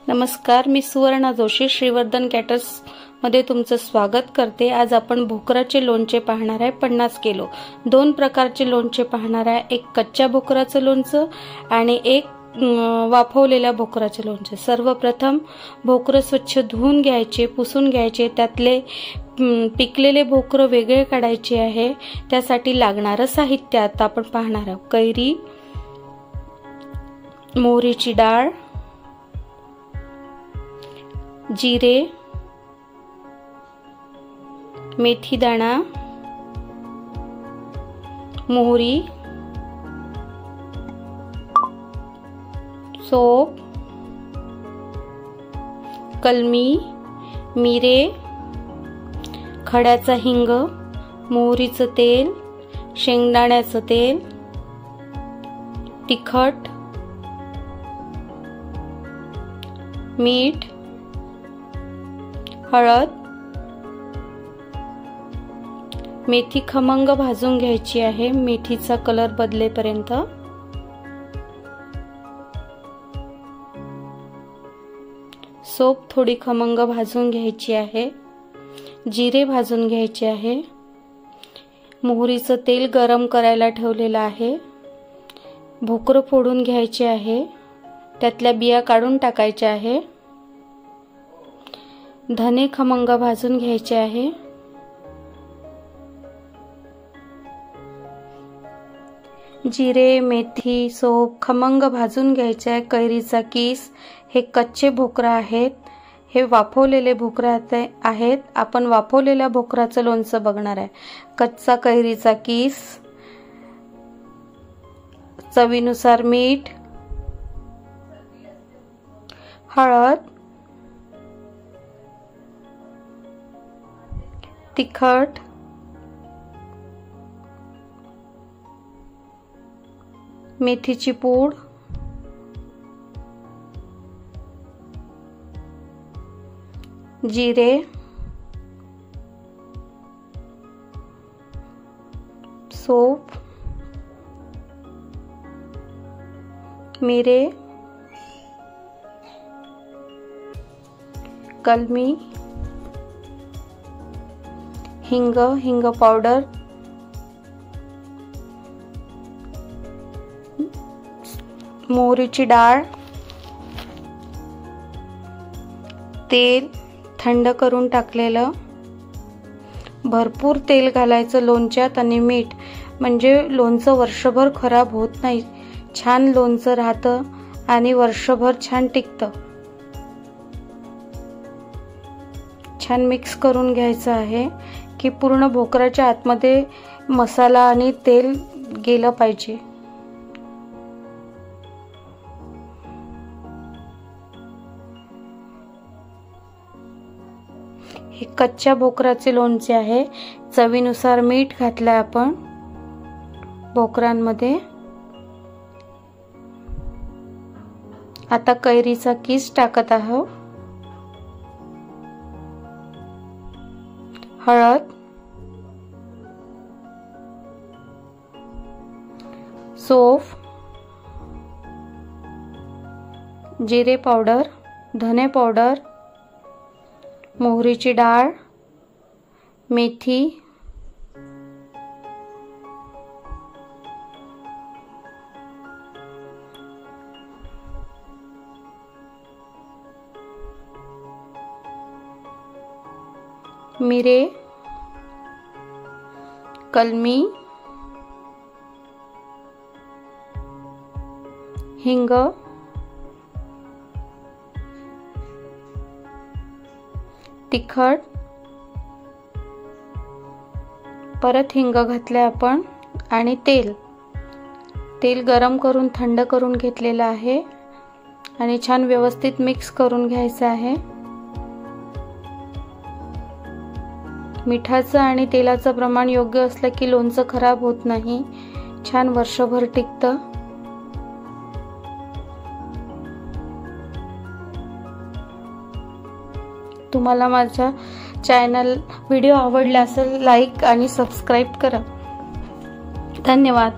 नमस्कार, मी सुवर्णा जोशी श्रीवर्धन कॅटर्स मध्ये तुमचं स्वागत करते। आज आपण भोकराचे लोणचे पाहणार आहे 50 किलो। दोन प्रकारचे लोणचे पाहणार आहे, एक कच्च्या भोकराचं लोणचं आणि एक वाफवलेल्या भोकराचे लोणचे। सर्वप्रथम भोकर स्वच्छ धुवून घ्यायचे, पुसून घ्यायचे, त्यातले पिकलेले भोकर वेगळे काढायचे आहे। त्यासाठी लागणारे साहित्य आता आपण पाहणार आहोत। कैरी, मोहरीची डाळ, जिरे, मेथी दाणा, मोहरी, सोप, कलमी, मिरे, खड्याचा हिंग, मोहरीचं तेल, शेंगदाण्याचं तेल, तिखट, मीठ, हळद, मेथी खमंग भाजून घ्यायची आहे, मेथीचा कलर बदलेपर्यंत। सोप थोडी खमंग भाजून घ्यायची आहे, जिरे भाजून घ्यायचे आहे, मोहरीचं तेल गरम करायला ठेवलेलं आहे, भोकर फोडून घ्यायचे आहे, त्यातल्या बिया काढून टाकायच्या आहे, धने खमंग भाजून घ्यायचे आहे, जिरे, मेथी, सोप खमंग भाजून घ्यायचे आहे। कैरीचा किस, हे कच्चे भोकर आहेत, हे वाफवलेले भोकर आहेत। आपण वाफवलेल्या भोकराचं लोणचं बघणार आहे। कच्चा कैरीचा किस, चवीनुसार मीठ, हळद, तिखट, मेथीची पूड, जिरे, सोप, मिरे, कलमी, हिंग पावडर, मोहरीची डाळ, तेल थंड करून टाकलेलं, भरपूर तेल घालायचं लोणच्यात आणि मीठ, म्हणजे लोणचं वर्षभर खराब होत नाही, छान लोणचं राहतं आणि वर्षभर छान टिकतं। छान मिक्स करून घ्यायचं आहे की पूर्ण भोकराच्या आतमध्ये मसाला आणि तेल गेलं पाहिजे। हे कच्च्या भोकराचे लोणचे आहे। चवीनुसार मीठ घातलंय आपण भोकरांमध्ये। आता कैरीचा किस टाकत आहोत, हळद, सोप, जिरे पावडर, धने पावडर, मोहरीची डाळ, मेथी, मिरे, कलमी, हिंग, तिखट, परत हिंग घातले आपण आणि तेल गरम करून थंड करून घेतलेलं आहे आणि छान व्यवस्थित मिक्स करून घ्यायचं आहे। मिठाचं आणि तेलाचं प्रमाण योग्य असलं की लोणचं खराब होत नाही, छान वर्षभर टिकतं। तुम्हाला माझा चॅनल व्हिडिओ आवडला असेल लाईक आणि सबस्क्राइब करा। धन्यवाद।